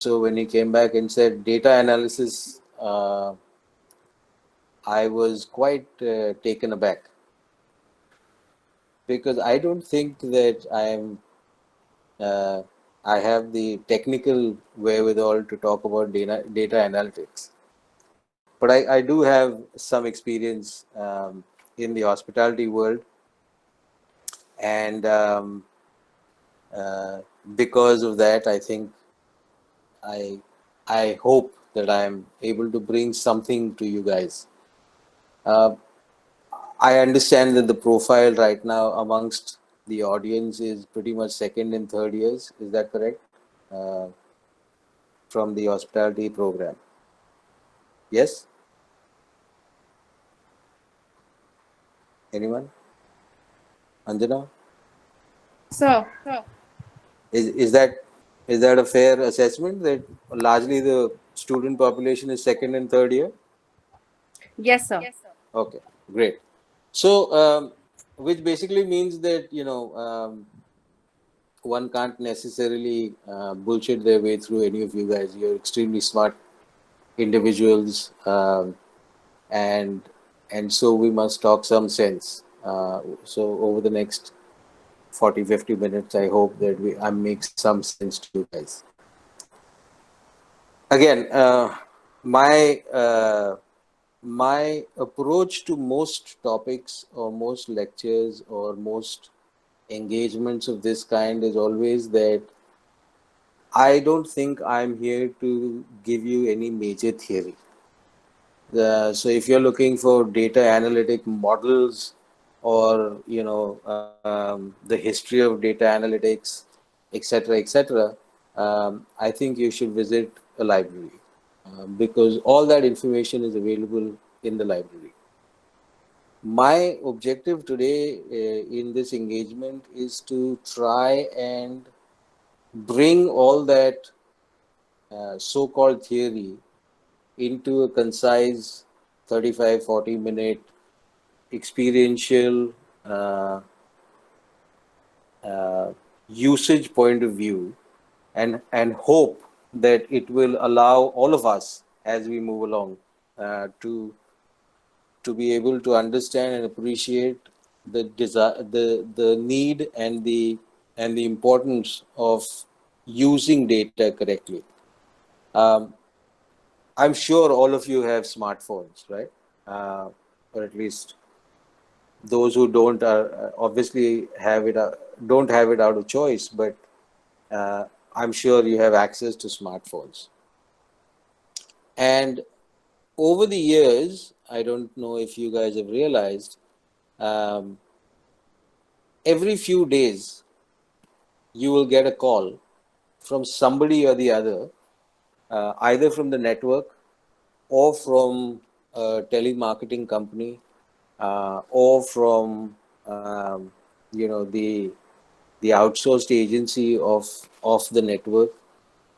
So when he came back and said data analysis, I was quite taken aback, because I don't think that uh, I have the technical wherewithal to talk about data analytics. But I do have some experience in the hospitality world, and uh, because of that, I think I I hope that I'm able to bring something to you guys. Uh, I understand that the profile right now amongst the audience is pretty much second and third years. Is that correct? Uh, from the hospitality program. Yes? Anyone? Anjana? So, Is that a fair assessment that largely the student population is second and third year? yes, sir. Okay, great. So, which basically means that, one can't necessarily bullshit their way through any of you guys. You're extremely smart individuals, and so we must talk some sense. So over the next 40-50 minutes, I hope that I make some sense to you guys. Again, my approach to most topics or most lectures or most engagements of this kind is always that I don't think I'm here to give you any major theory. So if you're looking for data analytic models, or the history of data analytics, etc., etc., I think you should visit a library, because all that information is available in the library. My objective today in this engagement is to try and bring all that so-called theory into a concise 35-40 minute experiential uh, usage point of view, and hope that it will allow all of us as we move along to be able to understand and appreciate the desire, the need, and the importance of using data correctly. Um, I'm sure all of you have smartphones, right? Or at least those who don't are obviously don't have it out of choice, but I'm sure you have access to smartphones. And over the years, I don't know if you guys have realized, um, every few days you will get a call from somebody or the other, either from the network or from a telemarketing company, or from the outsourced agency of the network,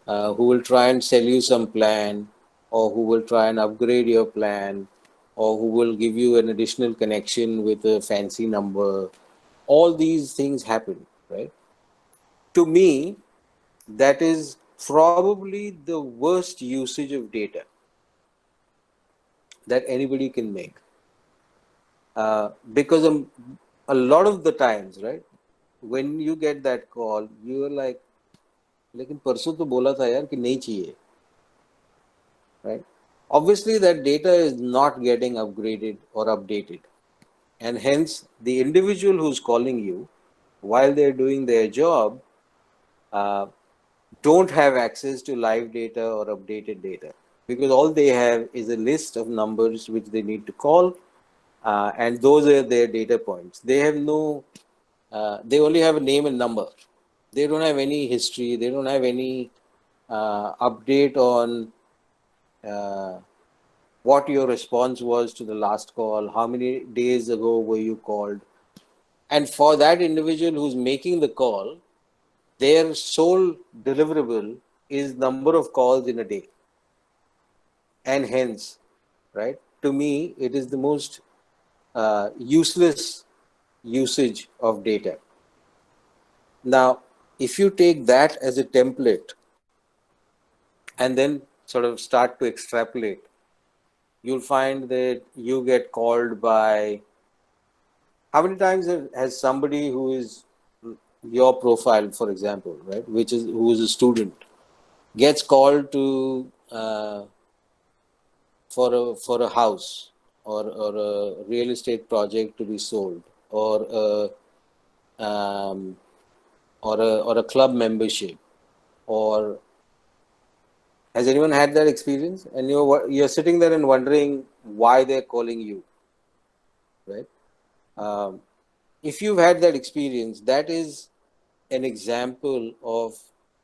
who will try and sell you some plan, or who will try and upgrade your plan, or who will give you an additional connection with a fancy number. All these things happen, right? To me, that is probably the worst usage of data that anybody can make. Because a lot of the times, right, when you get that call, you are like, लेकिन परसों तो बोला था यार कि नहीं चाहिए, right? Obviously, that data is not getting upgraded or updated, and hence the individual who's calling you while they're doing their job uh, don't have access to live data or updated data, because all they have is a list of numbers which they need to call, and those are their data points. They have they only have a name and number. They don't have any history. They don't have any update on uh, what your response was to the last call, how many days ago were you called. And for that individual who's making the call, their sole deliverable is number of calls in a day. And hence, right, to me, it is the most useless usage of data. Now, if you take that as a template, and then sort of start to extrapolate, you'll find that you get called by, how many times has somebody who is your profile, for example, right, who is a student, gets called to for a house, or a real estate project to be sold, or um, or a club membership, or has anyone had that experience? And you're sitting there and wondering why they're calling you, right? Um, if you've had that experience, that is an example of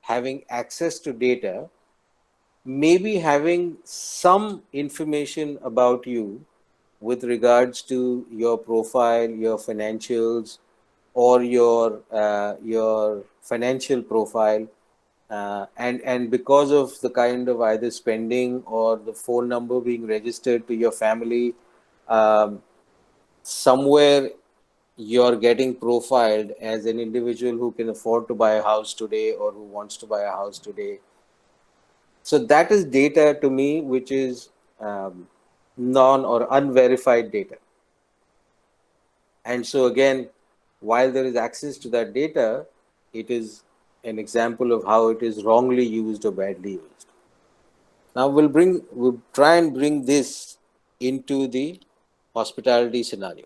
having access to data, maybe having some information about you with regards to your profile, your financials, or your financial profile, and because of the kind of either spending or the phone number being registered to your family, um, somewhere you're getting profiled as an individual who can afford to buy a house today or who wants to buy a house today. So that is data to me, which is non or unverified data. And so again, while there is access to that data, it is an example of how it is wrongly used or badly used. Now we'll try and bring this into the hospitality scenario.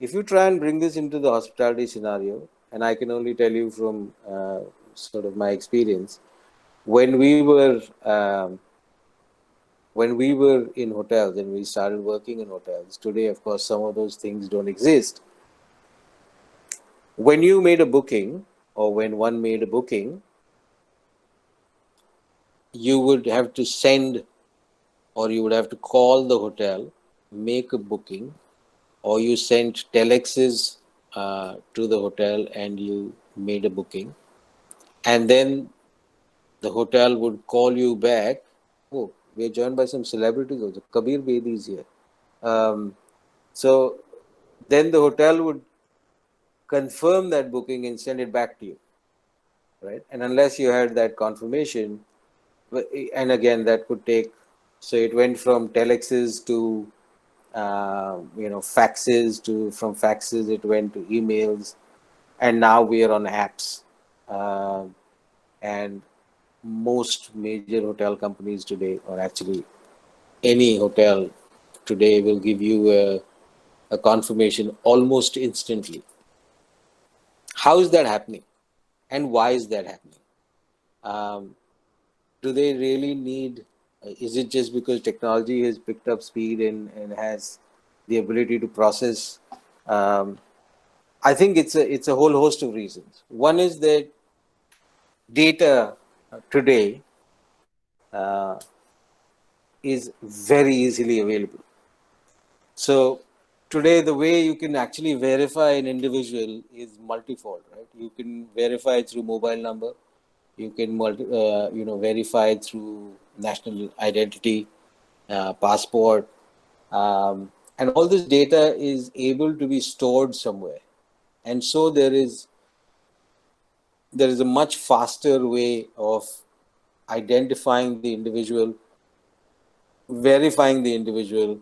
If you try and bring this into the hospitality scenario, and I can only tell you from sort of my experience, when we were um, when we were in hotels and we started working in hotels. Today, of course, some of those things don't exist. When you made a booking, or when one made a booking, you would have to send, or you would have to call the hotel, make a booking, or you sent telexes to the hotel and you made a booking, and then the hotel would call you back. Oh, we're joined by some celebrities also. Kabir Bedi is here. So then the hotel would confirm that booking and send it back to you, right? And unless you had that confirmation, and again, that could take, so it went from telexes to, faxes, from faxes, it went to emails, and now we are on apps. Uh, and most major hotel companies today, or actually any hotel today, will give you a confirmation almost instantly. How is that happening? And why is that happening? Um, do they really need, is it just because technology has picked up speed and has the ability to process? Um, I think it's a whole host of reasons. One is that data today is very easily available. So today, the way you can actually verify an individual is multifold, right? You can verify through mobile number. You can verify through national identity, passport, and all this data is able to be stored somewhere. And so there is a much faster way of identifying the individual, verifying the individual,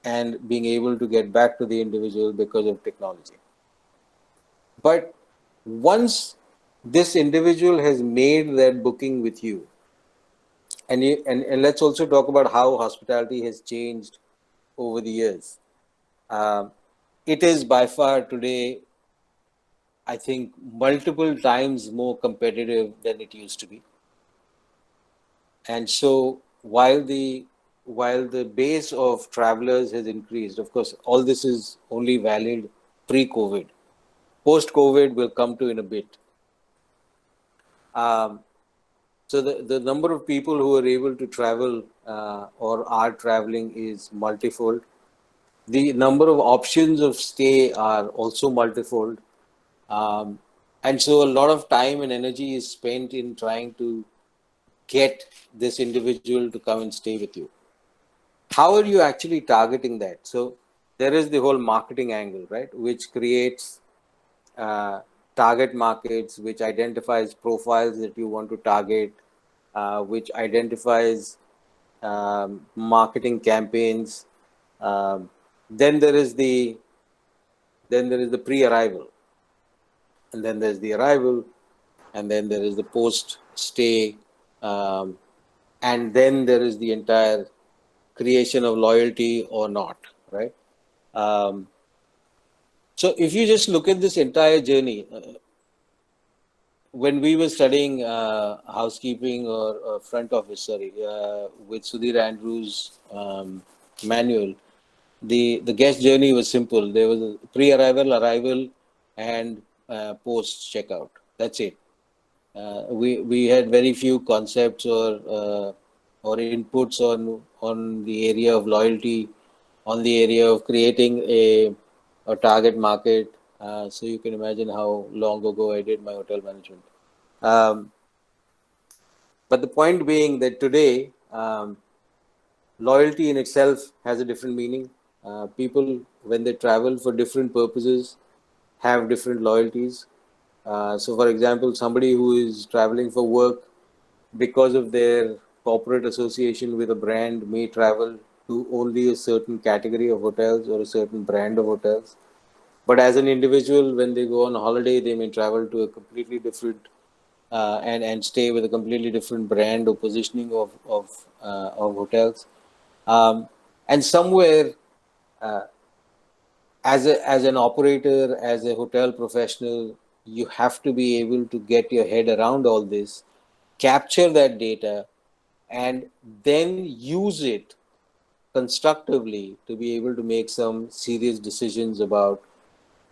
and being able to get back to the individual because of technology. But once this individual has made that booking with you, and let's also talk about how hospitality has changed over the years. It is by far today, I think, multiple times more competitive than it used to be. And so while the base of travelers has increased, of course, all this is only valid pre-COVID. Post-COVID will come to in a bit. So the number of people who are able to travel or are traveling is multifold. The number of options of stay are also multifold. And so a lot of time and energy is spent in trying to get this individual to come and stay with you. How are you actually targeting that? So there is the whole marketing angle, right, which creates target markets, which identifies profiles that you want to target, which identifies marketing campaigns. Um, then there is the pre-arrival, and then there's the arrival, and then there is the post-stay, um, and then there is the entire creation of loyalty or not, right? Um, so if you just look at this entire journey, when we were studying housekeeping or front office, sorry, with Sudhir Andrews' manual, the guest journey was simple. There was a pre-arrival, arrival, and post checkout. That's it. We had very few concepts or inputs on the area of loyalty, on the area of creating a target market. So you can imagine how long ago I did my hotel management. Um, but the point being that today, loyalty in itself has a different meaning. People, when they travel for different purposes, have different loyalties. So, for example, somebody who is traveling for work because of their corporate association with a brand may travel to only a certain category of hotels or a certain brand of hotels. But as an individual, when they go on holiday, they may travel to a completely different and stay with a completely different brand or positioning of hotels. Um, and somewhere, uh, as an operator, as a hotel professional, you have to be able to get your head around all this, capture that data, and then use it constructively to be able to make some serious decisions about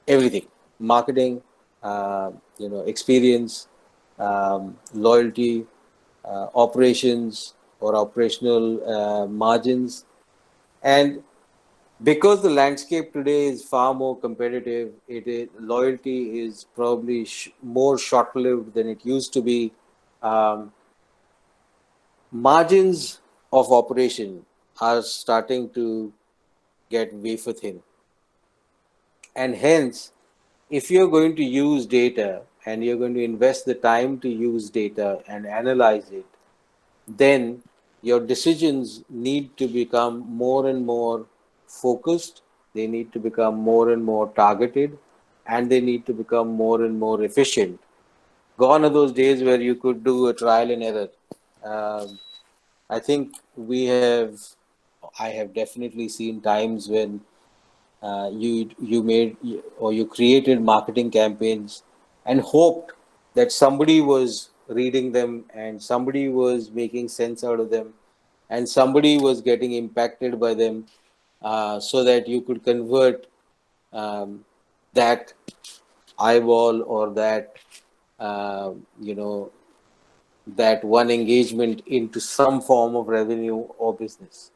everything: marketing, experience, loyalty, operations or operational margins. And because the landscape today is far more competitive, loyalty is probably more short-lived than it used to be. Um, Margins of operation are starting to get wafer thin, and hence, if you're going to use data and you're going to invest the time to use data and analyze it, then your decisions need to become more and more focused, they need to become more and more targeted, and they need to become more and more efficient. Gone are those days where you could do a trial and error. Um, I think I have definitely seen times when you made or you created marketing campaigns and hoped that somebody was reading them and somebody was making sense out of them and somebody was getting impacted by them, so that you could convert um, that eyeball or uh, you know that one engagement into some form of revenue or business.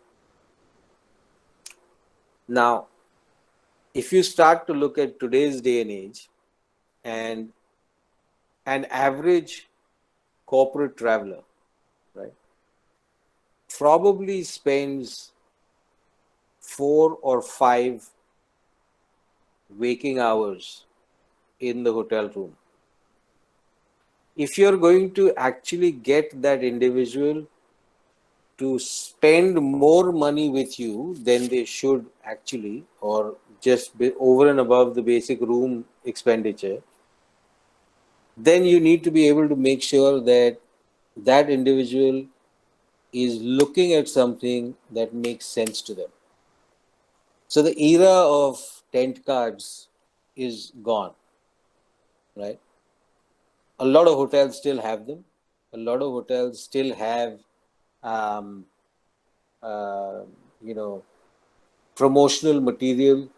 Now, if you start to look at today's day and age, and an average corporate traveler, right, probably spends 4 or 5 waking hours in the hotel room. If you're going to actually get that individual to spend more money with you than they should actually, or just be over and above the basic room expenditure, then you need to be able to make sure that that individual is looking at something that makes sense to them. So the era of tent cards is gone, right? A lot of hotels still have them. A lot of hotels still have, um, uh, you know, promotional material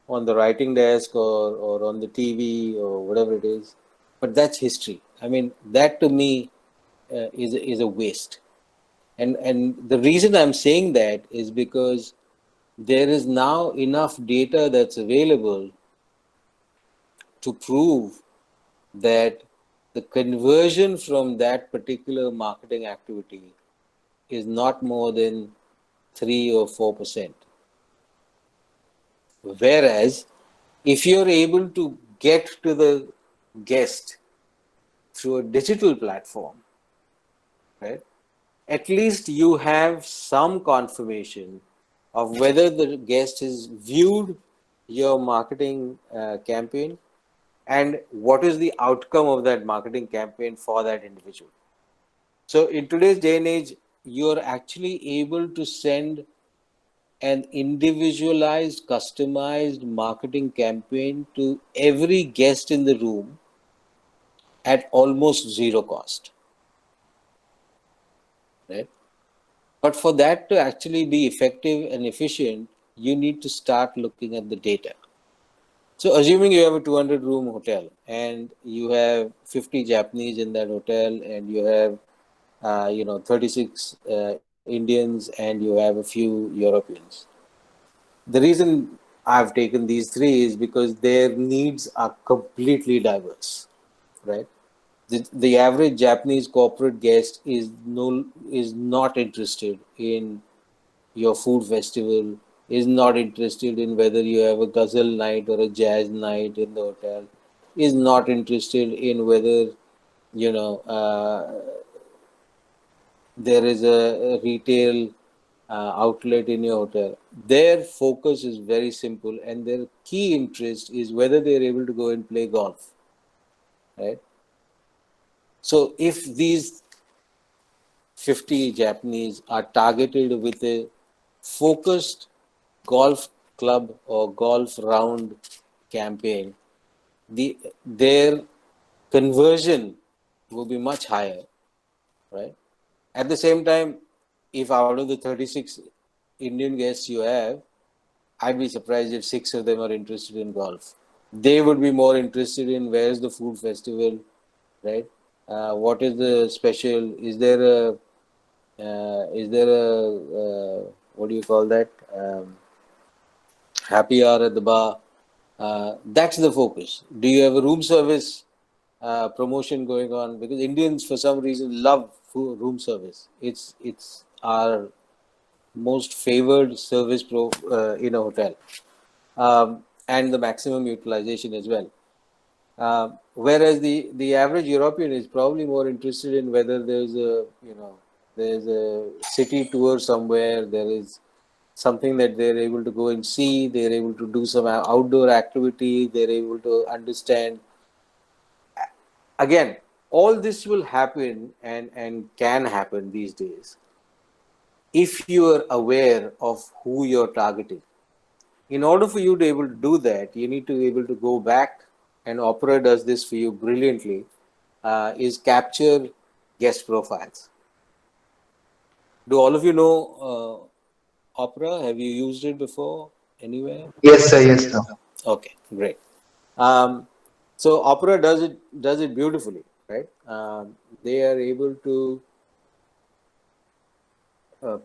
on the writing desk or on the TV or whatever it is. But that's history. I mean, that to me is a waste. And the reason I'm saying that is because there is now enough data that's available to prove that the conversion from that particular marketing activity is not more than 3 or 4%. Whereas if you're able to get to the guest through a digital platform, right, at least you have some confirmation of whether the guest has viewed your marketing campaign and what is the outcome of that marketing campaign for that individual. So in today's day and age, you're actually able to send an individualized, customized marketing campaign to every guest in the room at almost zero cost, right? But for that to actually be effective and efficient, you need to start looking at the data. So assuming you have a 200 room hotel and you have 50 Japanese in that hotel and you have 36 Indians and you have a few Europeans. The reason I've taken these three is because their needs are completely diverse, right? The average Japanese corporate guest is not interested in your food festival, is not interested in whether you have a ghazal night or a jazz night in the hotel, is not interested in whether you know there is a retail outlet in your hotel. Their focus is very simple, and their key interest is whether they are able to go and play golf, right? So if these 50 Japanese are targeted with a focused golf club or golf round campaign, their conversion will be much higher, right? At the same time, if out of the 36 Indian guests you have, I'd be surprised if 6 of them are interested in golf. They would be more interested in where's the food festival, right? What is the special? Is there a what do you call that? Happy hour at the bar. That's the focus. Do you have a room service promotion going on? Because Indians, for some reason, love room service. It's our most favored service in a hotel, and the maximum utilization as well. Whereas the average European is probably more interested in whether there's a city tour somewhere, there is something that they're able to go and see, they're able to do some outdoor activity, they're able to understand. Again, all this will happen and can happen these days if you are aware of who you're targeting. In order for you to be able to do that, you need to be able to go back, and Opera does this for you brilliantly, is capture guest profiles. Do all of you know Opera? Have you used it before anywhere? Yes, sir. Yes, sir. Okay, great. Um, so Opera does it beautifully, right? They are able to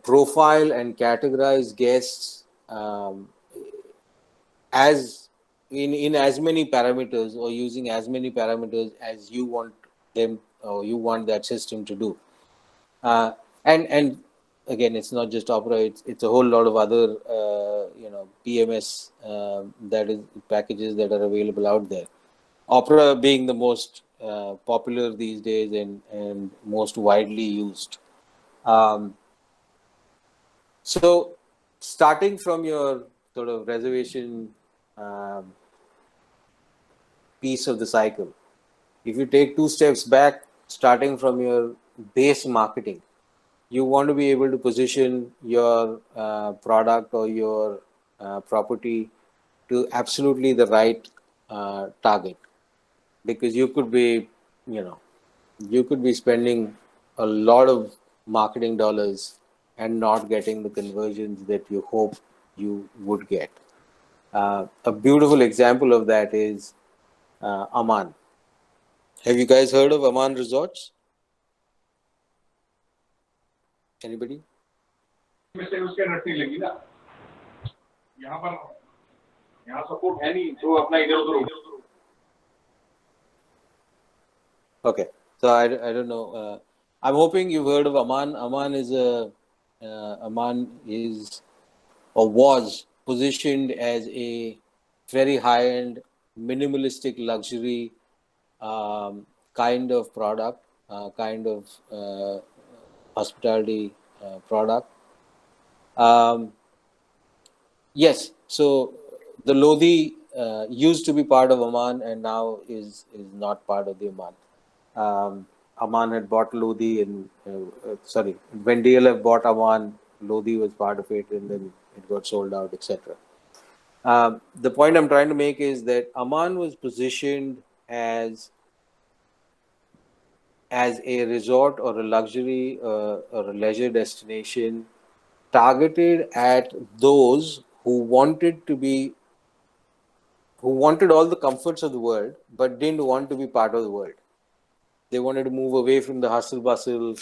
profile and categorize guests as in as many parameters or using as many parameters as you want them or you want that system to do. And again, it's not just Opera; it's a whole lot of other PMS that is packages that are available out there. Opera being the most popular these days and most widely used. Um, so, starting from your sort of reservation um, piece of the cycle, if you take two steps back, starting from your base marketing, you want to be able to position your product or your property to absolutely the right target, because you know you could be spending a lot of marketing dollars and not getting the conversions that you hope you would get. A beautiful example of that is Aman. Have you guys heard of Aman Resorts? Anybody? में से उसके रटने लगी ना यहाँ पर यहाँ support है नहीं तो अपना इधर उधर Okay, so I don't know. I'm hoping you've heard of Aman. Aman is or was positioned as a very high-end, minimalistic luxury kind of product, kind of hospitality product. Yes, so the Lodi used to be part of Oman and now is not part of the Oman. Oman had bought Lodi, and sorry, when DLF bought Oman, Lodi was part of it, and then it got sold out, etc. The point I'm trying to make is that Oman was positioned as a resort or a luxury or a leisure destination targeted at those who wanted all the comforts of the world but didn't want to be part of the world. They wanted to move away from the hustle bustle.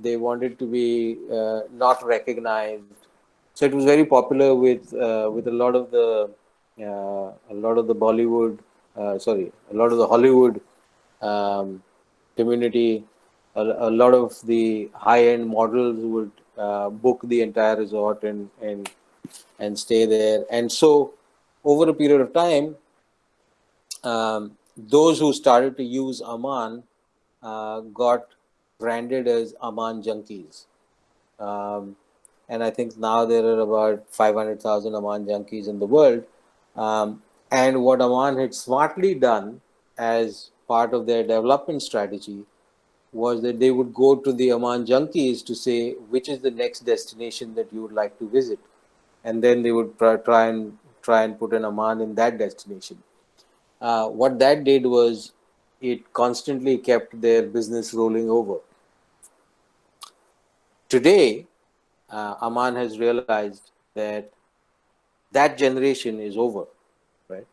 They wanted to be not recognized. So it was very popular with a lot of the Bollywood, a lot of the Hollywood um, community. A lot of the high-end models would book the entire resort and stay there. And so, over a period of time, those who started to use Aman got branded as Aman junkies. Um, and I think now there are about 500,000 Aman junkies in the world. And what Aman had smartly done as part of their development strategy was that they would go to the Aman junkies to say which is the next destination that you would like to visit, and then they would try and put an Aman in that destination. What that did was it constantly kept their business rolling over. Today, Aman has realized that that generation is over, right?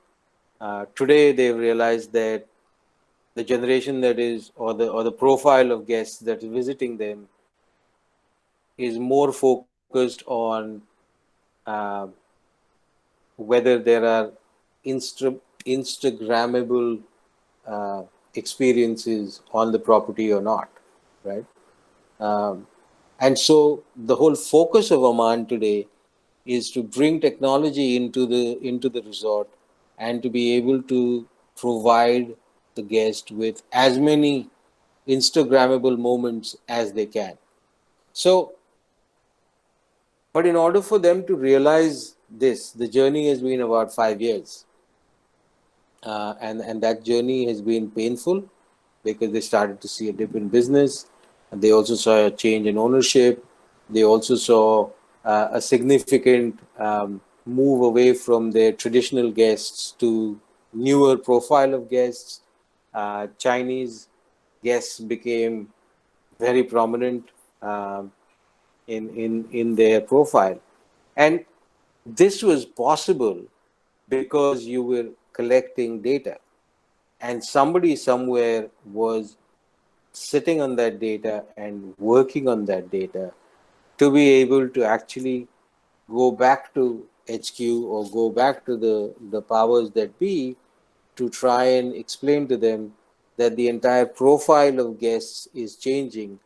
Today, they've realized that the generation that is, or the profile of guests that is visiting them is more focused on uh, whether there are Instagrammable uh, experiences on the property or not, right? Um, and so the whole focus of Oman today is to bring technology into the resort and to be able to provide the guest with as many Instagrammable moments as they can. So, but in order for them to realize this, the journey has been about 5 years. And that journey has been painful because they started to see a dip in business. And they also saw a change in ownership. They also saw a significant move away from their traditional guests to newer profile of guests. Chinese guests became very prominent um, in their profile. And this was possible because you were collecting data, and somebody somewhere was sitting on that data and working on that data to be able to actually go back to HQ or go back to the powers that be to try and explain to them that the entire profile of guests is changing,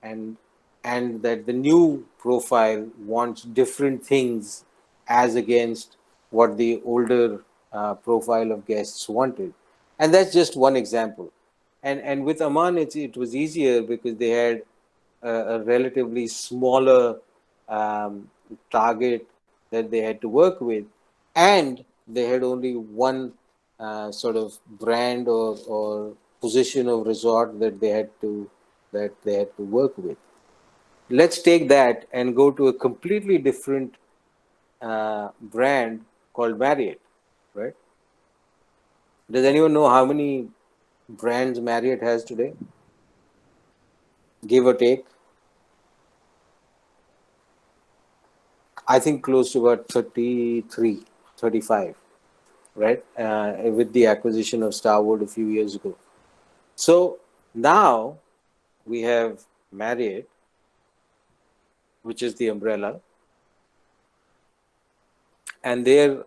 and that the new profile wants different things as against what the older profile of guests wanted. And that's just one example. And with Aman, it was easier because they had a relatively smaller um, target that they had to work with, and they had only one sort of brand or position of resort that they had to work with. Let's take that and go to a completely different brand called Marriott, right? Does anyone know how many brands Marriott has today? Give or take. I think close to about 33, 35, right? With the acquisition of Starwood a few years ago. So now we have Marriott, which is the umbrella, and they're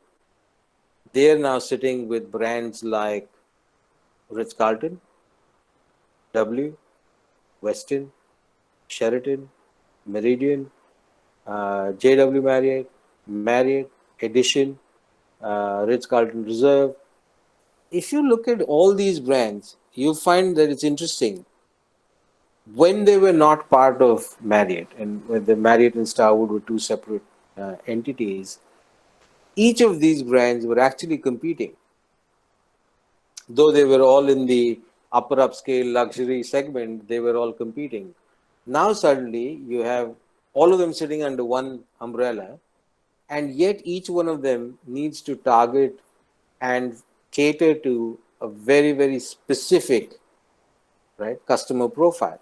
now sitting with brands like Ritz-Carlton, W, Westin, Sheraton, Meridian, JW Marriott, Marriott, Edition, Ritz-Carlton Reserve. If you look at all these brands, you find that it's interesting. When they were not part of Marriott, and when the Marriott and Starwood were two separate entities, each of these brands were actually competing. Though they were all in the upper upscale luxury segment, they were all competing. Now suddenly you have all of them sitting under one umbrella, and yet each one of them needs to target and cater to a very, very specific, right, customer profile.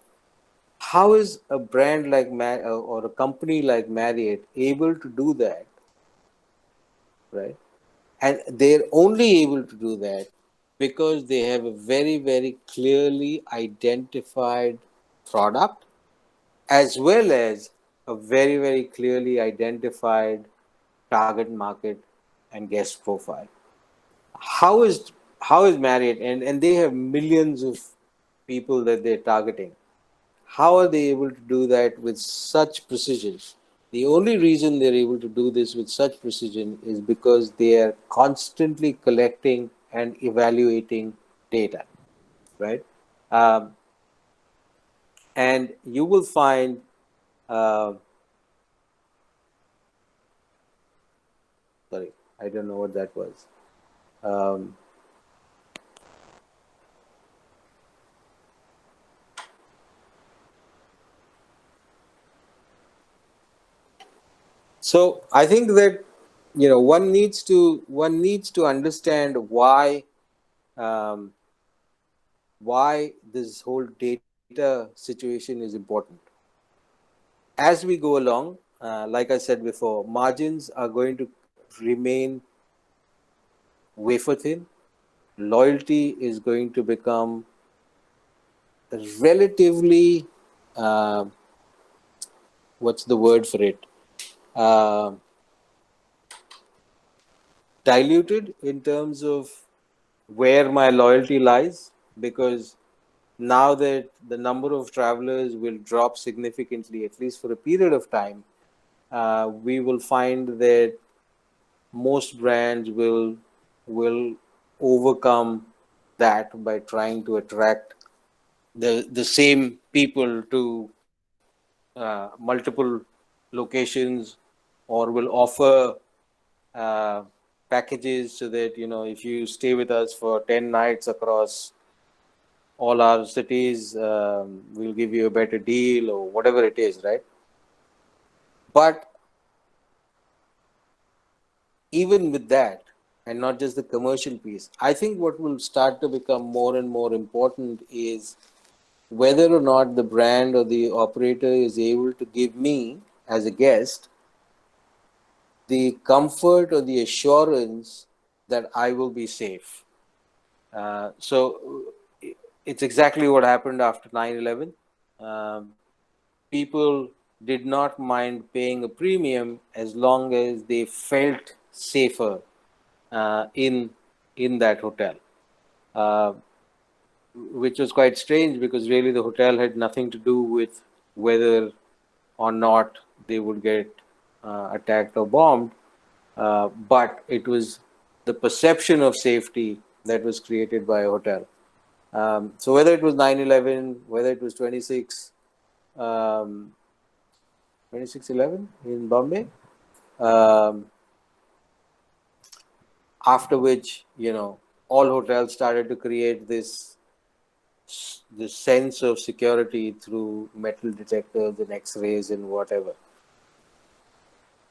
How is a brand like or a company like Marriott able to do that, right? And they're only able to do that because they have a very, very clearly identified product as well as a very, very clearly identified target market and guest profile. How is how is Marriott, and they have millions of people that they're targeting. How are they able to do that with such precision? The only reason they're able to do this with such precision is because they are constantly collecting and evaluating data, right? Um, and you will find, uh, sorry, I don't know what that was. Um, so I think that one needs to understand um, why this whole data situation is important. As we go along, like I said before, margins are going to remain wafer thin. Loyalty is going to become relatively, uh, what's the word for it? Uh, Diluted in terms of where my loyalty lies, because now that the number of travelers will drop significantly, at least for a period of time, we will find that most brands will overcome that by trying to attract the same people to multiple locations, or will offer uh, packages so that if you stay with us for 10 nights across all our cities, we'll give you a better deal or whatever it is, right? But even with that, and not just the commercial piece, I think what will start to become more and more important is whether or not the brand or the operator is able to give me, as a guest, the comfort or the assurance that I will be safe. So it's exactly what happened after 9/11. Um, People did not mind paying a premium as long as they felt safer in that hotel, uh, which was quite strange because really the hotel had nothing to do with whether or not they would get attacked or bombed, but it was the perception of safety that was created by a hotel. So whether it was 9/11, whether it was 26/11 in Bombay, um, after which all hotels started to create this sense of security through metal detectors and X-rays and whatever.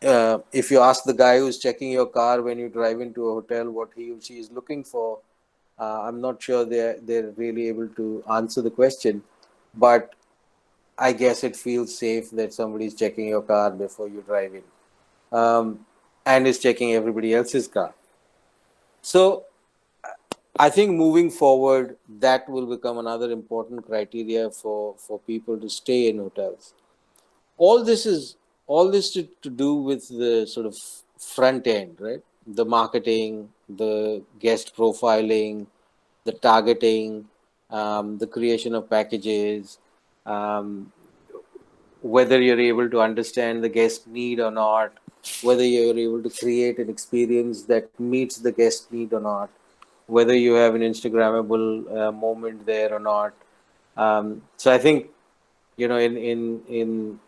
If you ask the guy who's checking your car when you drive into a hotel what he or she is looking for, I'm not sure they're really able to answer the question, but I guess it feels safe that somebody's checking your car before you drive in, and is checking everybody else's car. So I think moving forward, that will become another important criteria for people to stay in hotels. All this is all this to do with the sort of front end, right? The marketing, the guest profiling, the targeting, the creation of packages, um, whether you're able to understand the guest need or not, whether you're able to create an experience that meets the guest need or not, whether you have an Instagrammable moment there or not. So I think, in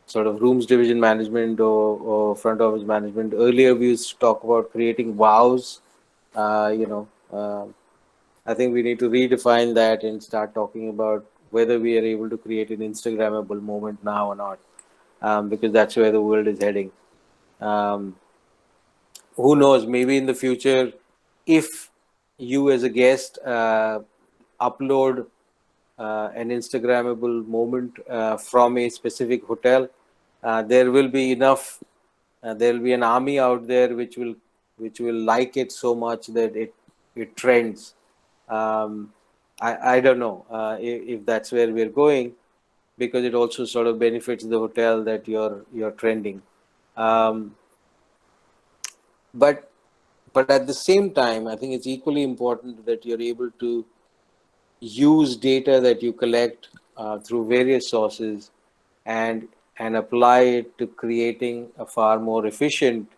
sort of rooms division management or front office management, earlier we used to talk about creating wows. Uh, you know, uh, I think we need to redefine that and start talking about whether we are able to create an Instagrammable moment now or not, because that's where the world is heading. Um, who knows? Maybe in the future, if you as a guest upload an Instagrammable moment from a specific hotel, there will be enough. There will be an army out there which will like it so much that it trends. Um, I don't know if that's where we're going, because it also sort of benefits the hotel that you're trending. Um, but but at the same time, I think it's equally important that you're able to use data that you collect through various sources and apply it to creating a far more efficient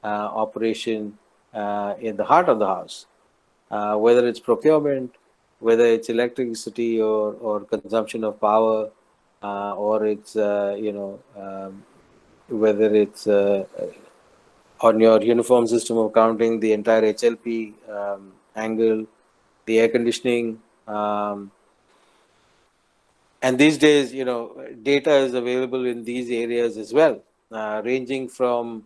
operation in the heart of the house, whether it's procurement, whether it's electricity or consumption of power, or it's whether it's on your uniform system of accounting, the entire HLP angle, the air conditioning. And these days, data is available in these areas as well, ranging from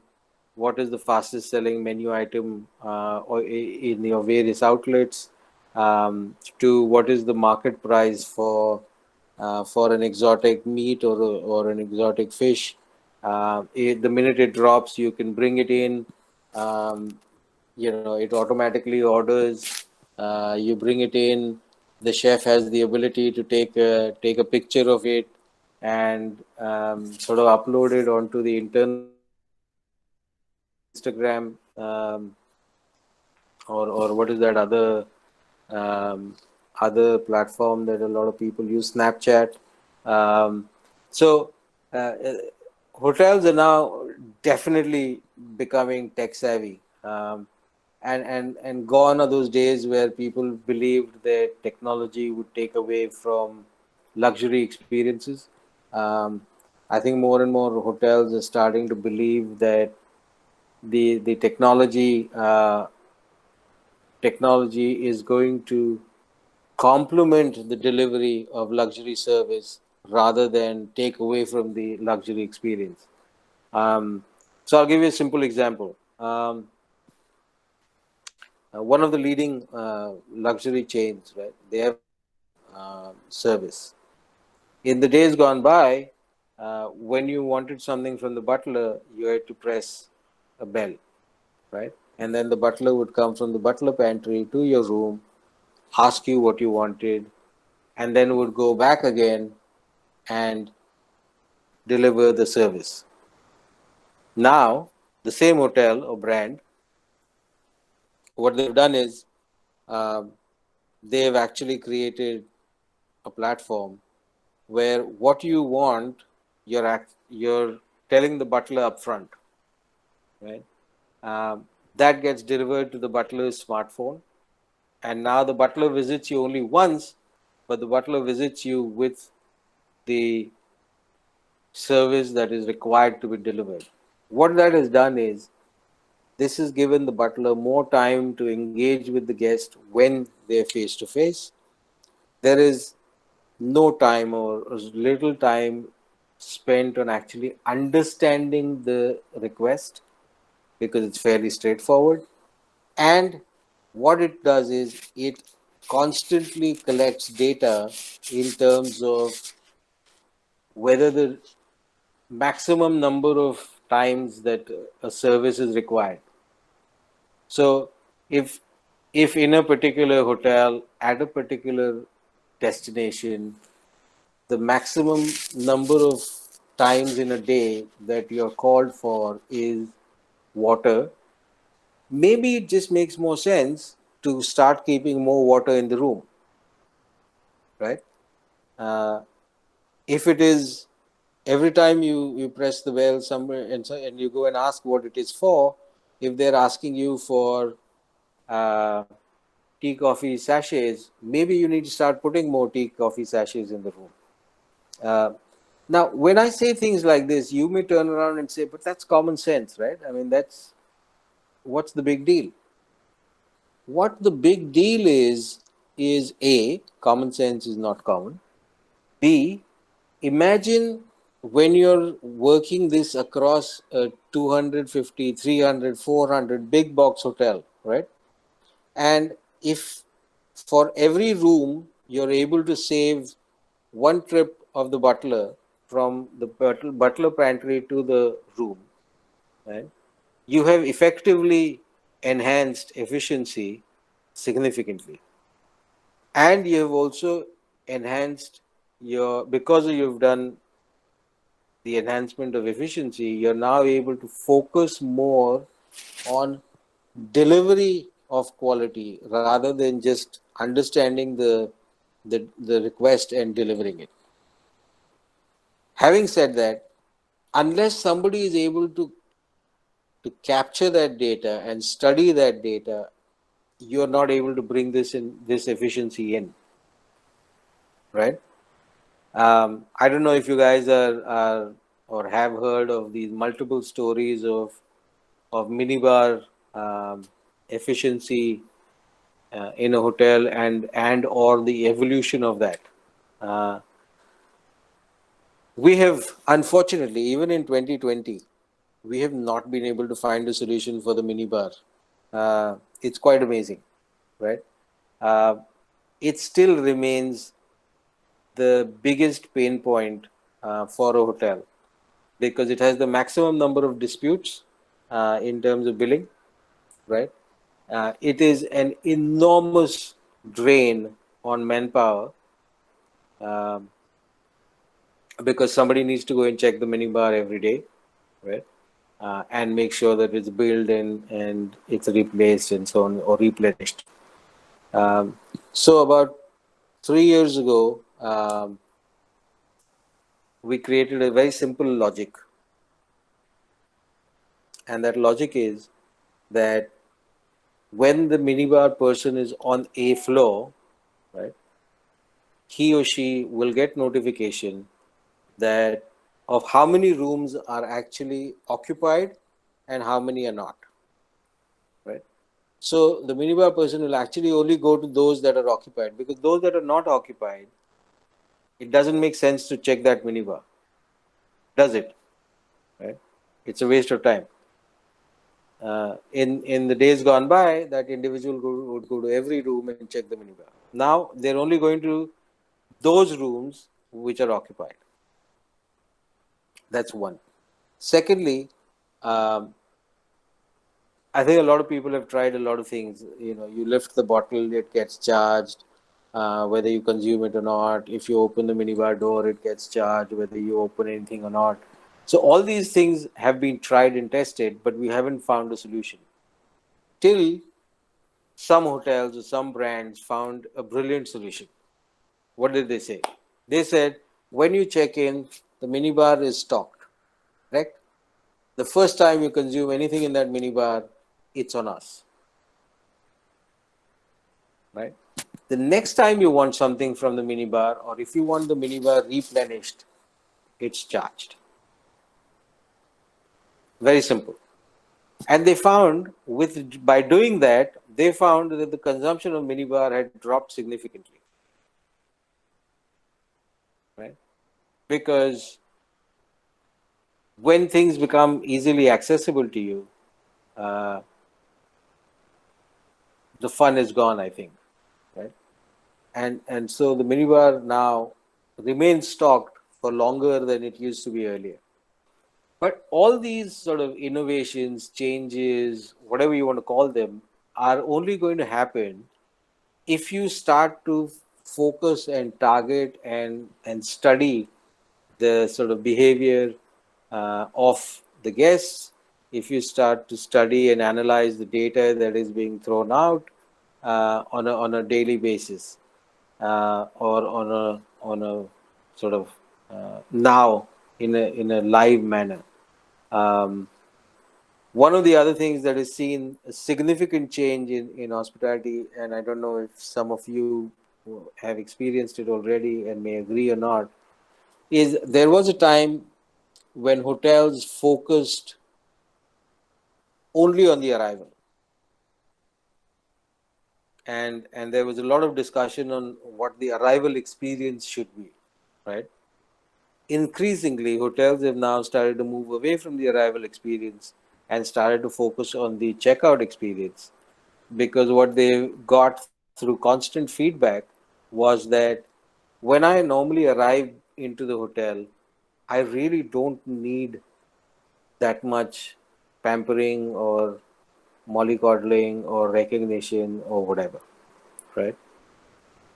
what is the fastest selling menu item in your various outlets, to what is the market price for an exotic meat or an exotic fish. The minute it drops, you can bring it in. Um, it automatically orders. You bring it in. The chef has the ability to take a picture of it and sort of upload it onto the internal Instagram, or what is that um, other platform that a lot of people use, Snapchat. Um, so hotels are now definitely becoming tech savvy. And gone are those days where people believed that technology would take away from luxury experiences. Um, I think more and more hotels are starting to believe that the technology is going to complement the delivery of luxury service rather than take away from the luxury experience. So I'll give you a simple example. One of the leading luxury chains, right? They have service. In the days gone by, when you wanted something from the butler, you had to press a bell, right? And then the butler would come from the butler pantry to your room, ask you what you wanted, and then would go back again and deliver the service. Now, the same hotel or brand, what they've done is um, they've actually created a platform where what you want, you're telling the butler up front, right? That gets delivered to the butler's smartphone, and now the butler visits you only once, but the butler visits you with the service that is required to be delivered. What that has done is this has given the butler more time to engage with the guest when they're face to face. There is no time or little time spent on actually understanding the request, because it's fairly straightforward. And what it does is it constantly collects data in terms of whether the maximum number of times that a service is required. So if in a particular hotel at a particular destination, the maximum number of times in a day that you're called for is water, maybe it just makes more sense to start keeping more water in the room, right? Uh, if it is every time you press the bell somewhere and you go and ask what it is for, if they're asking you for uh, tea coffee sachets, maybe you need to start putting more tea coffee sachets in the room. Now, when I say things like this, you may turn around and say, but that's common sense, right? I mean, what's the big deal? What the big deal is A, common sense is not common. B, imagine when you're working this across a 250, 300, 400 big box hotel, right? And if for every room you're able to save one trip of the butler from the butler pantry to the room, right? You have effectively enhanced efficiency significantly. And you have also enhanced because you've done the enhancement of efficiency, you're now able to focus more on delivery of quality rather than just understanding the request and delivering it. Having said that, unless somebody is able to capture that data and study that data, you're not able to bring this efficiency in, right? I don't know if you guys are or have heard of these multiple stories of minibar efficiency in a hotel and or the evolution of that. Uh, we have, unfortunately, even in 2020, we have not been able to find a solution for the minibar. It's quite amazing, right? Uh, it still remains the biggest pain point for a hotel because it has the maximum number of disputes in terms of billing, right? It is an enormous drain on manpower um, because somebody needs to go and check the minibar every day, right? And make sure that it's built and it's replaced and so on or replenished. So about 3 years ago, we created a very simple logic, and that logic is that when the minibar person is on a floor, right, he or she will get notification that of how many rooms are actually occupied and how many are not, right? So the minibar person will actually only go to those that are occupied because those that are not occupied, it doesn't make sense to check that minibar, does it? Right? It's a waste of time. In the days gone by, that individual would go to every room and check the minibar. Now they're only going to those rooms which are occupied. That's one. Secondly, um, I think a lot of people have tried a lot of things. You know, you lift the bottle, it gets charged, whether you consume it or not. If you open the minibar door, it gets charged, whether you open anything or not. So all these things have been tried and tested, but we haven't found a solution. Till some hotels or some brands found a brilliant solution. What did they say? They said, when you check in, the minibar is stocked, correct? The first time you consume anything in that minibar, it's on us, right? The next time you want something from the minibar, or if you want the minibar replenished, it's charged. Very simple. And they found by doing that, they found that the consumption of minibar had dropped significantly. Right? Because when things become easily accessible to you, uh, the fun is gone, I think. Right? And so the minibar now remains stocked for longer than it used to be earlier. But all these sort of innovations, changes, whatever you want to call them, are only going to happen if you start to focus and target and study the sort of behavior of the guests, if you start to study and analyze the data that is being thrown out on a daily basis or on a sort of now in a live manner. One of the other things that is seen a significant change in hospitality, and I don't know if some of you have experienced it already and may agree or not, is there was a time when hotels focused only on the arrival. And there was a lot of discussion on what the arrival experience should be, right? Increasingly, hotels have now started to move away from the arrival experience and started to focus on the checkout experience, because what they got through constant feedback was that when I normally arrive into the hotel, I really don't need that much pampering or mollycoddling or recognition or whatever, right?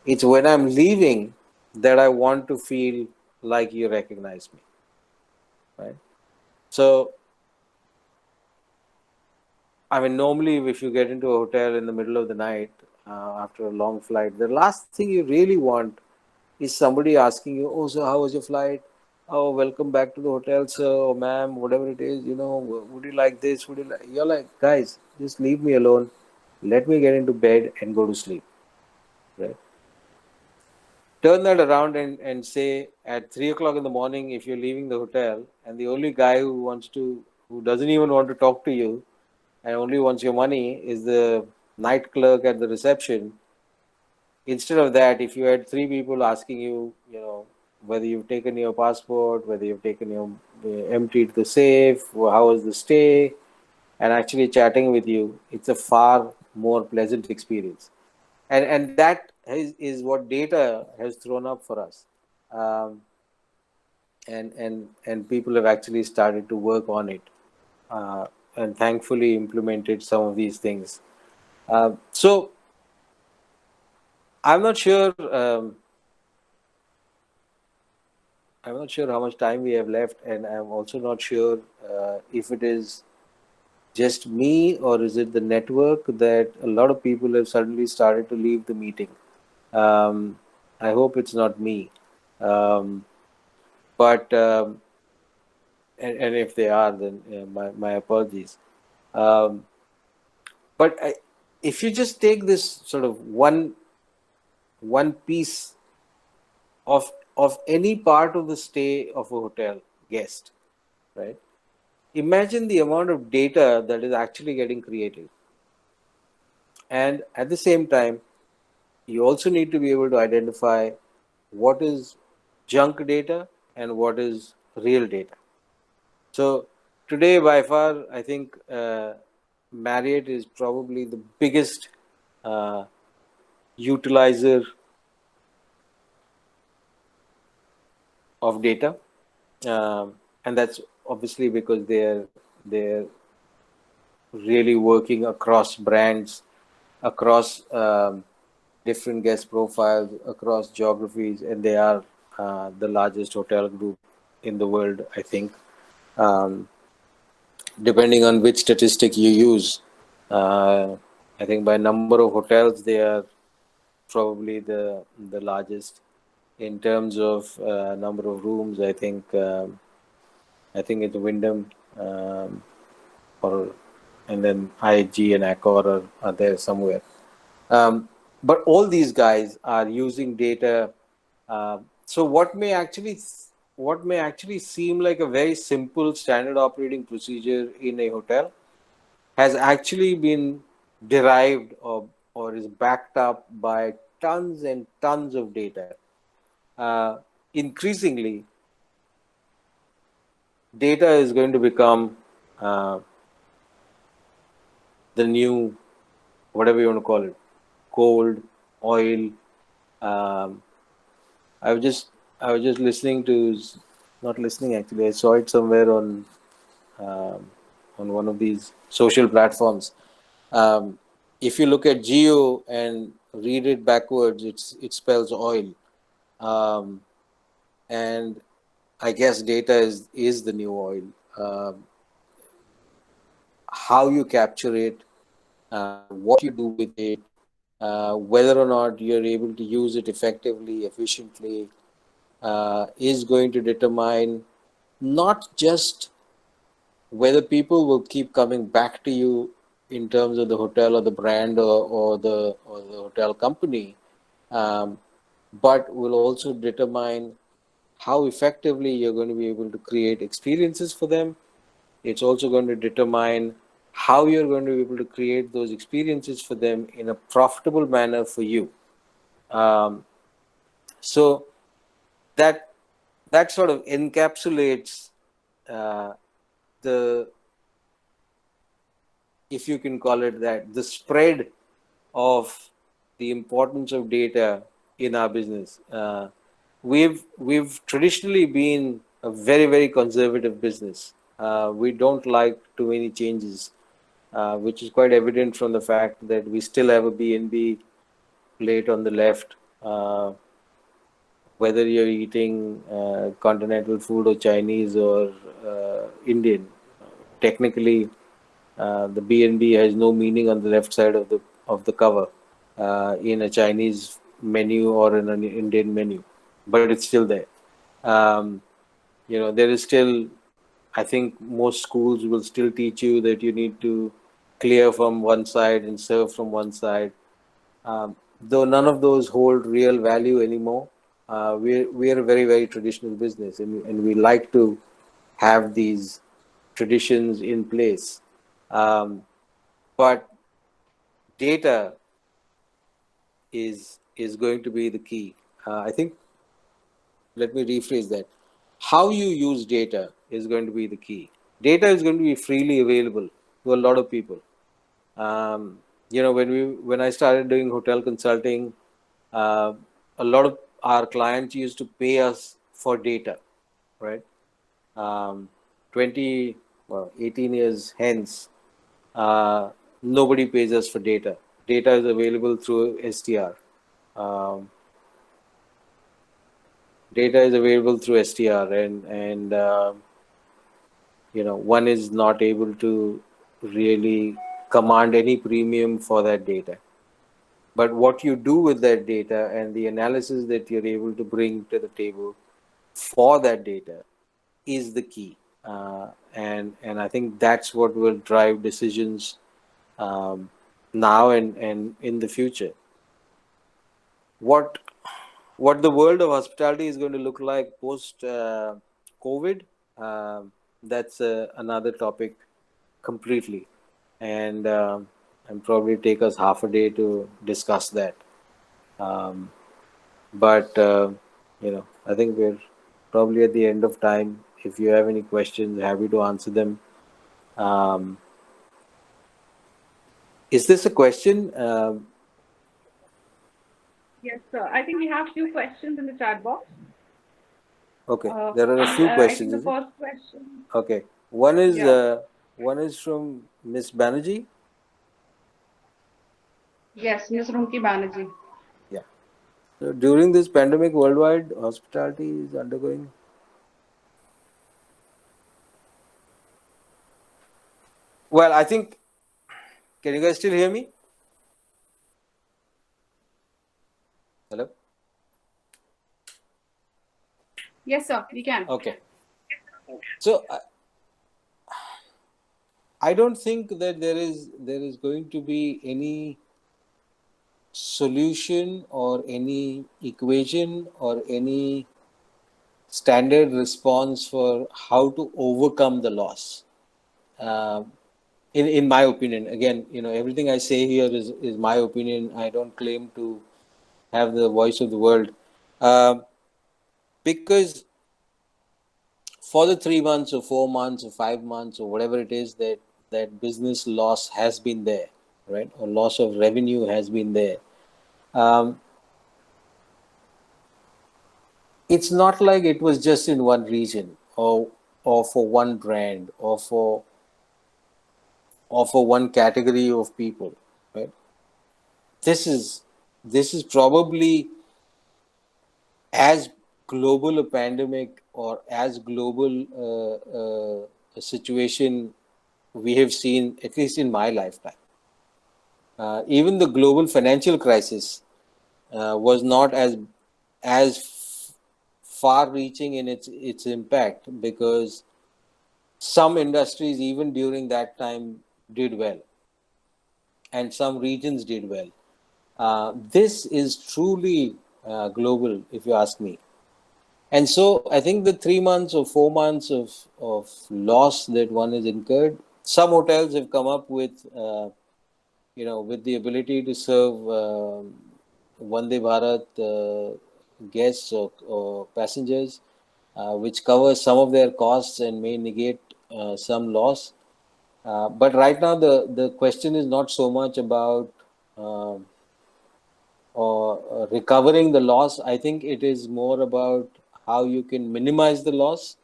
It's when I'm leaving that I want to feel like you recognize me, right? So, I mean, normally if you get into a hotel in the middle of the night after a long flight, the last thing you really want is somebody asking you, "Oh, so how was your flight? Oh, welcome back to the hotel, sir, or ma'am, whatever it is. Would you like this? Would you like?" You're like, guys, just leave me alone. Let me get into bed and go to sleep, right? Turn that around and say at 3 o'clock in the morning, if you're leaving the hotel and the only guy who doesn't even want to talk to you and only wants your money is the night clerk at the reception. Instead of that, if you had three people asking you, whether you've taken your passport, whether you've taken your emptied the safe, how was the stay, and actually chatting with you, it's a far more pleasant experience. And that is what data has thrown up for us. Um, and people have actually started to work on it, and thankfully implemented some of these things. So I'm not sure. I'm not sure how much time we have left, and I'm also not sure if it is just me or is it the network that a lot of people have suddenly started to leave the meeting. Um, I hope it's not me, um, but and if they are, then my apologies. Um, but if you just take this sort of one piece of any part of the stay of a hotel guest, right? Imagine the amount of data that is actually getting created. And at the same time, you also need to be able to identify what is junk data and what is real data. So today, by far, I think Marriott is probably the biggest uh, utilizer of data, and that's obviously because they're really working across brands, across different guest profiles, across geographies, and they are the largest hotel group in the world, I think. Um, Depending on which statistic you use, uh, I think by number of hotels, they are probably the largest. In terms of number of rooms, I think it's Wyndham, or and then IHG and Accor are there somewhere. Um, but all these guys are using data. So what may actually seem like a very simple standard operating procedure in a hotel has actually been derived or is backed up by tons and tons of data. Increasingly, data is going to become uh, the new, whatever you want to call it, gold, oil. Um, I was just I was just listening to, not listening actually. I saw it somewhere um, on one of these social platforms. Um, if you look at geo and read it backwards, it spells oil, um, and I guess data is the new oil. How you capture it, what you do with it, whether or not you're able to use it effectively, efficiently, is going to determine not just whether people will keep coming back to you in terms of the hotel or the brand or the hotel company, um, but will also determine how effectively you're going to be able to create experiences for them. It's also going to determine how you're going to be able to create those experiences for them in a profitable manner for you. Um, so that that sort of encapsulates uh, the, if you can call it that, the spread of the importance of data in our business. We've traditionally been a very conservative business. We don't like too many changes, which is quite evident from the fact that we still have a B&B plate on the left. Whether you're eating continental food or Chinese or Indian, technically the B&B has no meaning on the left side of the cover in a Chinese menu or in an Indian menu, but it's still there. Um, there is still, I think most schools will still teach you that you need to clear from one side and serve from one side. Though none of those hold real value anymore, we're a very traditional business, and we like to have these traditions in place. Um, but data is going to be the key. I think, let me rephrase that. How you use data is going to be the key. Data is going to be freely available to a lot of people. When I started doing hotel consulting, uh, a lot of our clients used to pay us for data, right? Um, 18 years hence, nobody pays us for data. Data is available through STR. Um, Data is available through STR, and one is not able to really command any premium for that data. But what you do with that data and the analysis that you're able to bring to the table for that data is the key. And I think that's what will drive decisions um, now and in the future. What what the world of hospitality is going to look like post COVID, that's another topic completely, and probably take us half a day to discuss that. Um, but I think we're probably at the end of time. If you have any questions, happy to answer them. Um, is this a question? Yes, sir. I think we have few questions in the chat box. Okay, there are a few I think questions, the is it? first question. Okay, one is Yeah. one is from Miss Banerjee. Yes, Ms. Rumki Banerjee. Yeah. So during this pandemic, worldwide hospitality is undergoing. Well, I think. Can you guys still hear me? Hello. Yes, sir. We can. Okay. So I don't think that there is going to be any solution or any equation or any standard response for how to overcome the loss. Um, in my opinion, again, everything I say here is my opinion. I don't claim to have the voice of the world, um, because for the 3 months or 4 months or 5 months or whatever it is that business loss has been there, right, or loss of revenue has been there. Um, it's not like it was just in one region or for one brand or for one category of people, right? This is this is probably as global a pandemic or as global a situation we have seen, at least in my lifetime. Even the global financial crisis was not as far-reaching in its impact, because some industries even during that time did well, and some regions did well. This is truly global, if you ask me. And so I think the 3 months or 4 months of loss that one has incurred, some hotels have come up with, with the ability to serve Vande Bharat guests or passengers, which covers some of their costs and may negate some loss. But right now, the question is not so much about um or recovering the loss. I think it is more about how you can minimize the loss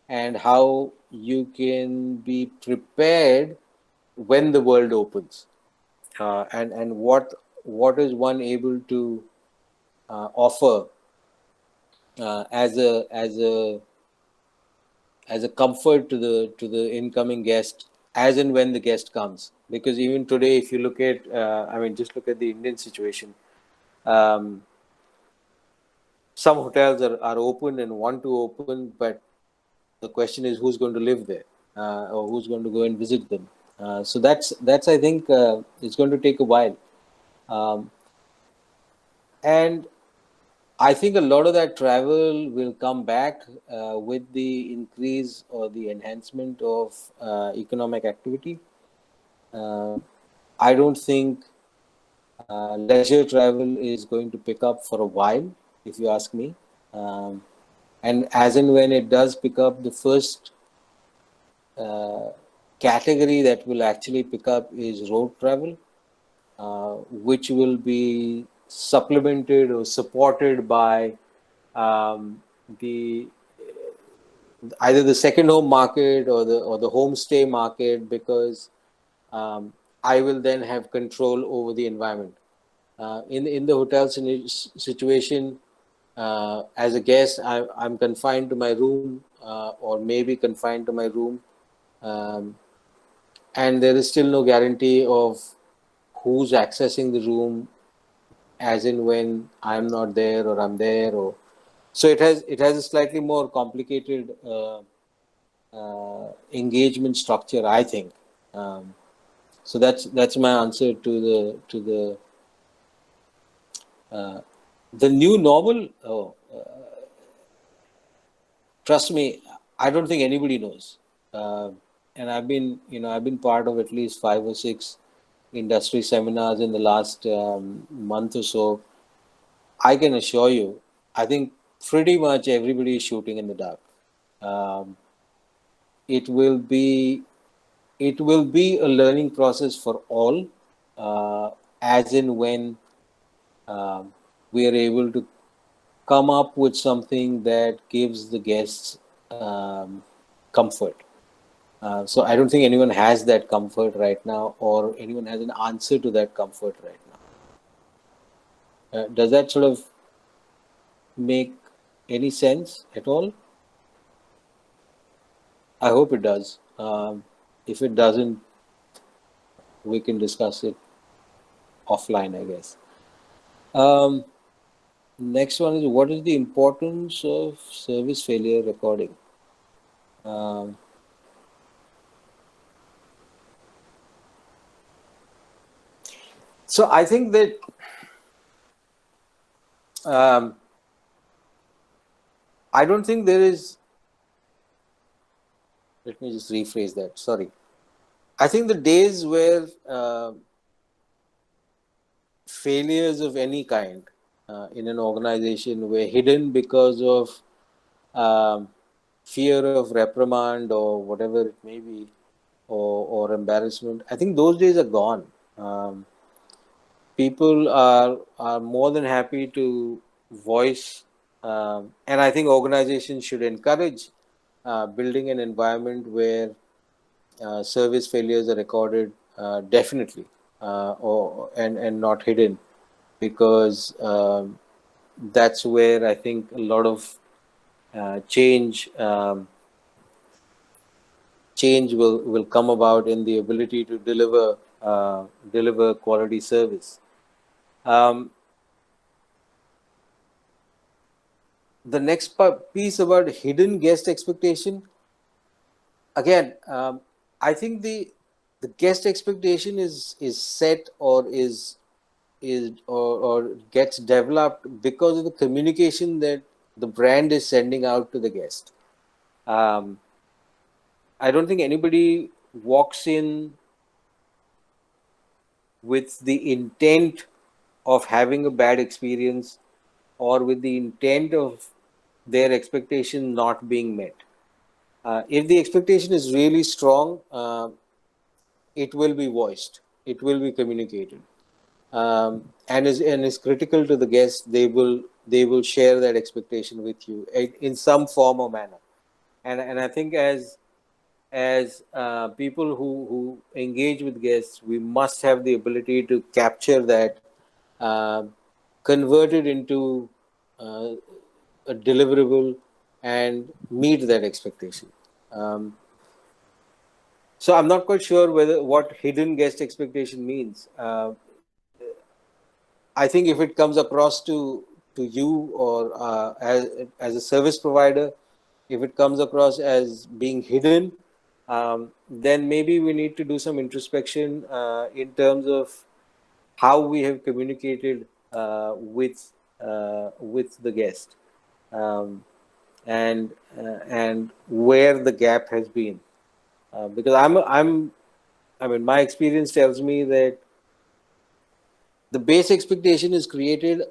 and how you can be prepared when the world opens, and what is one able to offer as a comfort to the incoming guest as and when the guest comes. Because even today, if you look at just look at the Indian situation. um, some hotels are open and want to open, but the question is who's going to live there, or who's going to go and visit them. So that's I think it's going to take a while, um, and I think a lot of that travel will come back with the increase or the enhancement of economic activity. Uh, I don't think leisure travel is going to pick up for a while, if you ask me. Um, and as and when it does pick up, the first uh, category that will actually pick up is road travel, which will be supplemented or supported by um, the either the second home market or the homestay market, because I will then have control over the environment. In the hotel situation, as a guest, I'm confined to my room, or maybe confined to my room, um, and there is still no guarantee of who's accessing the room, as in when I'm not there or I'm there, or so it has a slightly more complicated engagement structure, I think. Um, so that's my answer uh, the new normal. Oh, trust me, I don't think anybody knows. Uh, and I've been part of at least 5 or 6 industry seminars in the last month or so. I can assure you, I think pretty much everybody is shooting in the dark. Um, it will be it will be a learning process for all, as in when um, we are able to come up with something that gives the guests comfort. So I don't think anyone has that comfort right now, or anyone has an answer to that comfort right now. Does that sort of make any sense at all? I hope it does. If it doesn't, we can discuss it offline, I guess. Um, Next one is, what is the importance of service failure recording? Um, so I think that um, I don't think there is. Let me just rephrase that. Sorry. I think the days where failures of any kind in an organization were hidden because of um, fear of reprimand or whatever it may be, or embarrassment, I think those days are gone. People are more than happy to voice, and I think organizations should encourage building an environment where service failures are recorded, definitely, and not hidden, because that's where I think a lot of change will come about in the ability to deliver quality service. Um, the next piece about hidden guest expectation. again, I think the guest expectation is set or or gets developed because of the communication that the brand is sending out to the guest. Um, I don't think anybody walks in with the intent of having a bad experience or with the intent of their expectation not being met. If the expectation is really strong, it will be voiced, it will be communicated, and is critical to the guest. They will share that expectation with you in some form or manner. And I think as people who engage with guests, we must have the ability to capture that, uh, convert it into uh, a deliverable, and meet that expectation. Um, so I'm not quite sure whether what hidden guest expectation means. I think if it comes across to you, or as a service provider, if it comes across as being hidden, then maybe we need to do some introspection in terms of how we have communicated with the guest, um, and where the gap has been. Because I mean, my experience tells me that the base expectation is created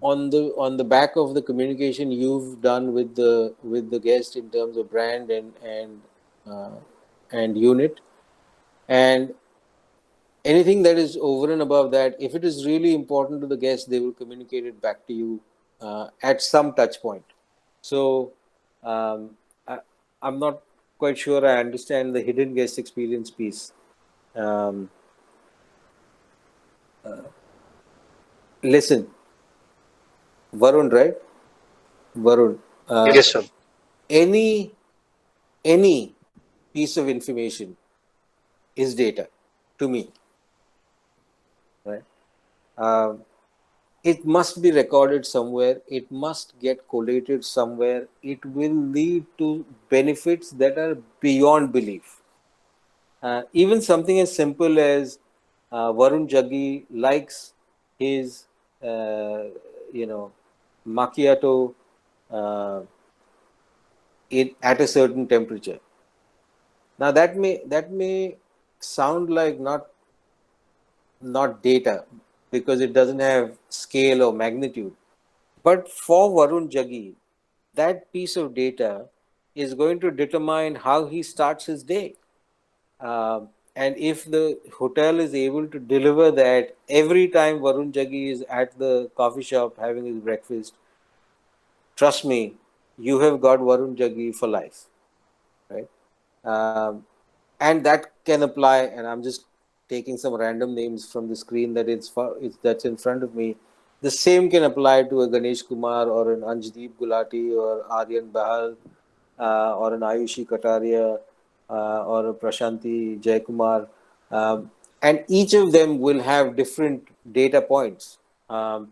on the back of the communication you've done with the guest in terms of brand uh, and unit, and anything that is over and above that, if it is really important to the guest, they will communicate it back to you at some touch point. So um, I, I'm not quite sure I understand the hidden guest experience piece. um, Listen, Varun, right? Varun, Yes, sir. any any piece of information is data to me, right? Um, it must be recorded somewhere. It must get collated somewhere. It will lead to benefits that are beyond belief. Even something as simple as Varun Jaggi likes his, uh, you know, macchiato uh, at a certain temperature. Now that may sound like not data, because it doesn't have scale or magnitude. But for Varun Jaggi, that piece of data is going to determine how he starts his day. And if the hotel is able to deliver that every time Varun Jaggi is at the coffee shop having his breakfast, trust me, you have got Varun Jaggi for life, right? Um, and that can apply. And I'm just taking some random names from the screen that's in front of me. The same can apply to a Ganesh Kumar or an Anjdeep Gulati or Aryan Bahal, or an Ayushi Kataria, or a Prashanti Jaykumar. And each of them will have different data points. Um,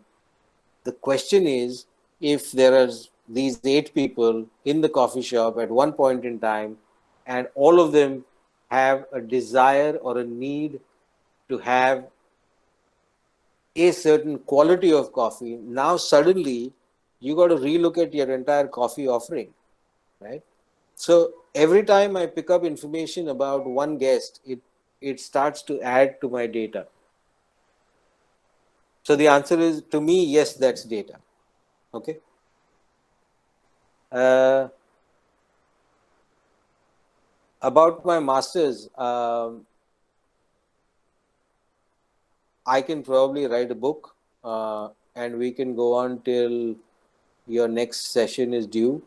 the question is, if there are these 8 people in the coffee shop at one point in time, and all of them have a desire or a need to have a certain quality of coffee, now suddenly you got to relook at your entire coffee offering, right? So every time I pick up information about one guest, it starts to add to my data. So the answer is, to me, yes, that's data. Okay. Uh, about my masters, I can probably write a book, and we can go on till your next session is due.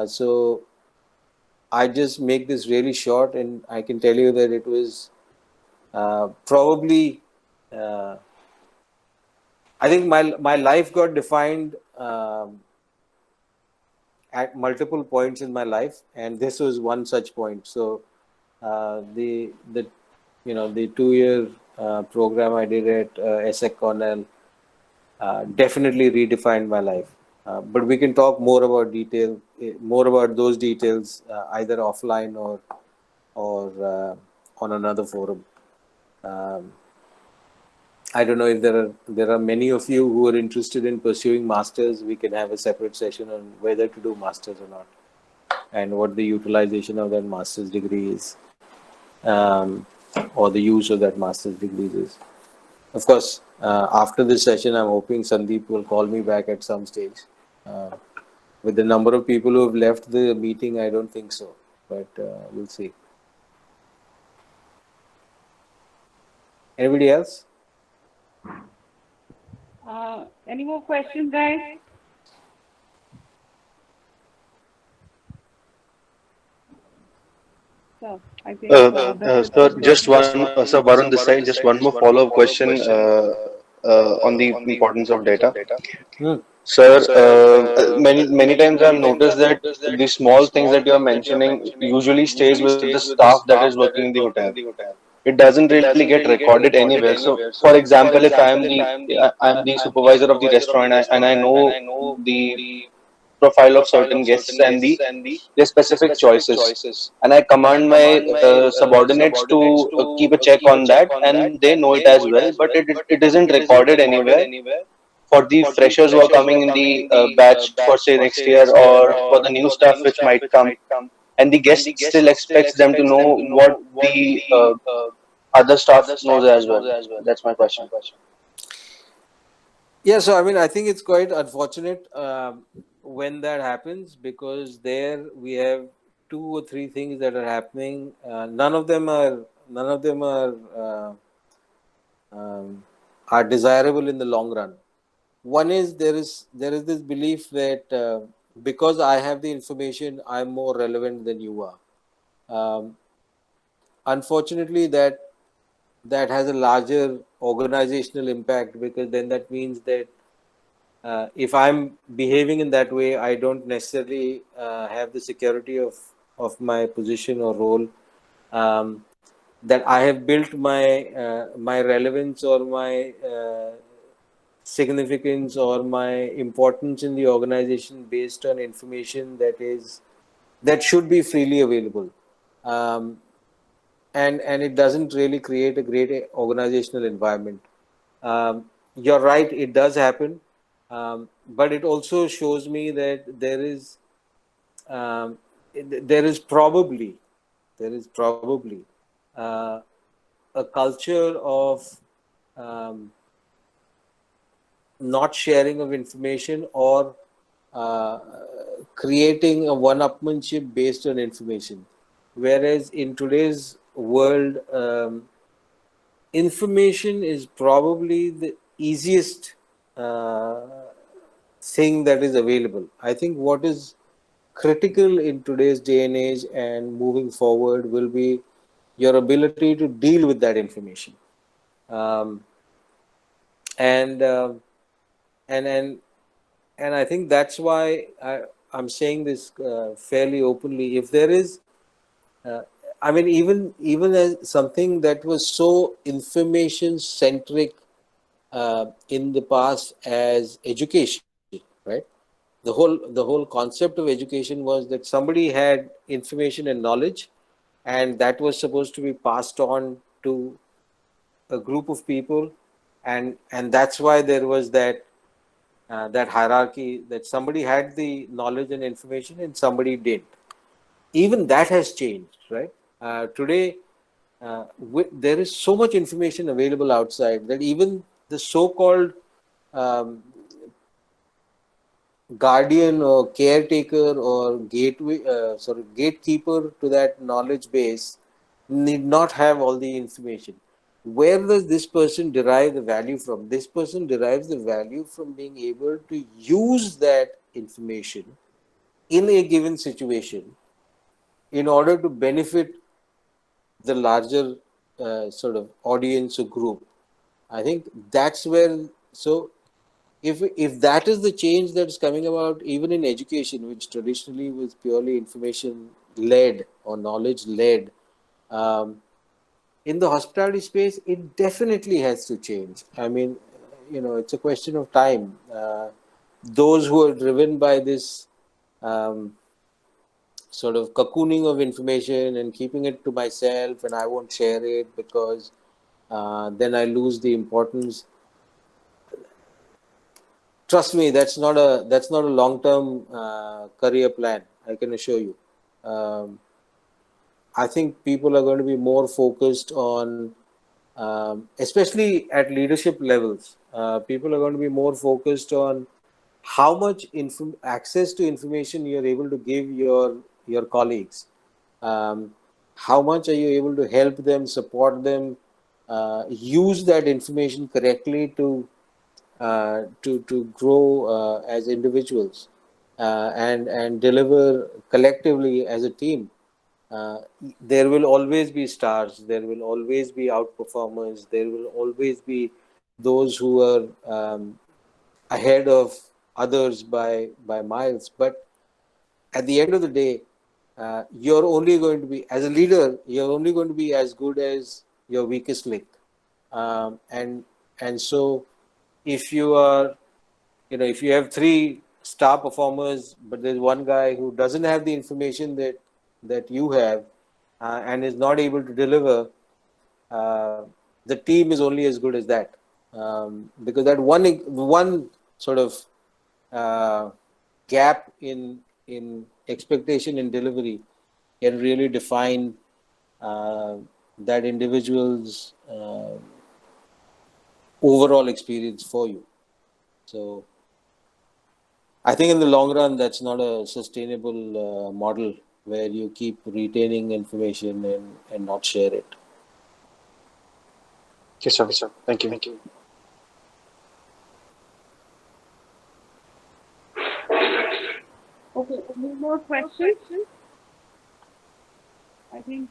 So I just make this really short, and I can tell you that it was probably. I think my life got defined at multiple points in my life, and this was one such point. So the the 2 year program I did at Asst Cornell definitely redefined my life. But we can talk more about detail more about those details either offline or on another forum. I don't know if there are many of you who are interested in pursuing masters. We can have a separate session on whether to do masters or not, and what the utilization of that master's degree is, or the use of that master's degree is. Of course, after this session, I'm hoping Sandeep will call me back at some stage. With the number of people who have left the meeting, I don't think so, but we'll see. Anybody else? Any more questions, guys? So I think Sir, just one, Sir Varun this side, just one more follow-up question on the importance of data. Sir, many times I've noticed that the small things that you are mentioning usually stays with the staff that is working in the hotel. It doesn't really get recorded anywhere. So, for example, if I'm the supervisor of the restaurant and I know the profile of certain guests and their specific choices, and I command my subordinates to keep a check on that, and they know it as well, but it isn't recorded anywhere for the freshers who are coming in the batch for say next year, or for the new staff which might come, and the guest still expects them to know what the other staff knows as well. That's my question. Yeah, so I mean, I think it's quite unfortunate when that happens, because there we have 2 or 3 things that are happening. None of them are desirable in the long run. One is there is this belief that because I have the information, I'm more relevant than you are. Unfortunately, that has a larger organizational impact, because then that means that if I'm behaving in that way, I don't necessarily have the security of my position or role. That I have built my relevance or my significance or my importance in the organization based on information that should be freely available. And it doesn't really create a great organizational environment. You're right, it does happen, but it also shows me that there is probably a culture of not sharing of information, or creating a one-upmanship based on information. Whereas in today's world, information is probably the easiest thing that is available. I think what is critical in today's day and age and moving forward will be your ability to deal with that information. And I think that's why I'm saying this fairly openly. If there is, I mean, even as something that was so information centric in the past as education, right? The whole concept of education was that somebody had information and knowledge, and that was supposed to be passed on to a group of people, and that's why there was that hierarchy, that somebody had the knowledge and information and somebody didn't. Even that has changed, right? Today, there is so much information available outside that even the so-called um, guardian or caretaker or gatekeeper to that knowledge base need not have all the information. Where does this person derive the value from? This person derives the value from being able to use that information in a given situation in order to benefit the larger sort of audience or group. I think that's where, so if that is the change that's coming about even in education, which traditionally was purely information led or knowledge led, in the hospitality space, it definitely has to change. I mean, it's a question of time. Those who are driven by this sort of cocooning of information and keeping it to myself, and I won't share it because then I lose the importance. Trust me, that's not a long-term career plan. I can assure you. Um, I think people are going to be more focused on, especially at leadership levels. People are going to be more focused on how much access to information you're able to give your colleagues. Um, how much are you able to help them, support them, use that information correctly to grow as individuals and deliver collectively as a team. Uh, there will always be stars. There will always be outperformers. There will always be those who are ahead of others by miles. But at the end of the day, you're only going to be, as a leader, you're only going to be as good as your weakest link. And so if you are, if you have three star performers, but there's one guy who doesn't have the information that you have and is not able to deliver, the team is only as good as that. Because that one sort of uh, gap in expectation and delivery can really define that individual's overall experience for you. So I think in the long run, that's not a sustainable model where you keep retaining information and not share it. Yes, sir. Thank you. Okay, any more questions? I think.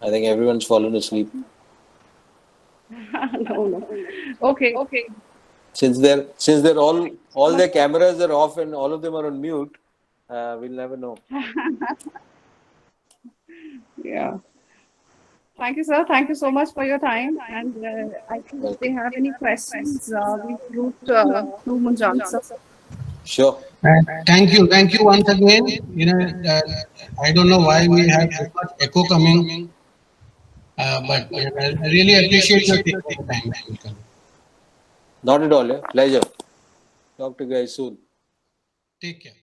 I think everyone's fallen asleep. No. Okay. Since they're all their cameras are off and all of them are on mute, we'll never know. Yeah. Thank you, sir. Thank you so much for your time. And I think if they have any questions, we route to Munjal, sir. Sure. Thank you once again. I don't know why we have so much echo coming, but I really appreciate your taking the time, Kulkarni. Not at all. Yeah. Pleasure. Talk to you guys soon. Take care.